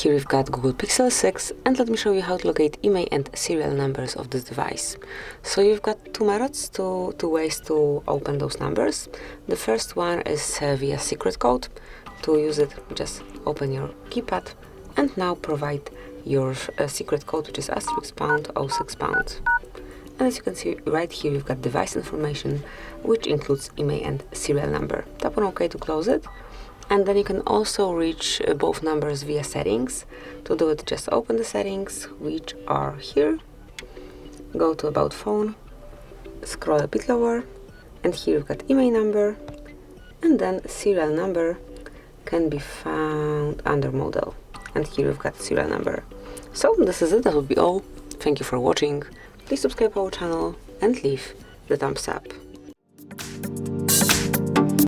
Here we've got Google Pixel 6, and let me show you how to locate IMEI and serial numbers of this device. So you've got two methods, two ways to open those numbers. The first one is via secret code. To use it, just open your keypad and now provide your secret code, which is *#06#. And as you can see right here, you've got device information, which includes IMEI and serial number. Tap on OK to close it. And then you can also reach both numbers via settings. To do it, just open the settings, which are here. Go to About Phone, scroll a bit lower, and here you've got IMEI number, and then serial number can be found under Model. And here you've got serial number. So this is it, that will be all. Thank you for watching. Please subscribe our channel and leave the thumbs up.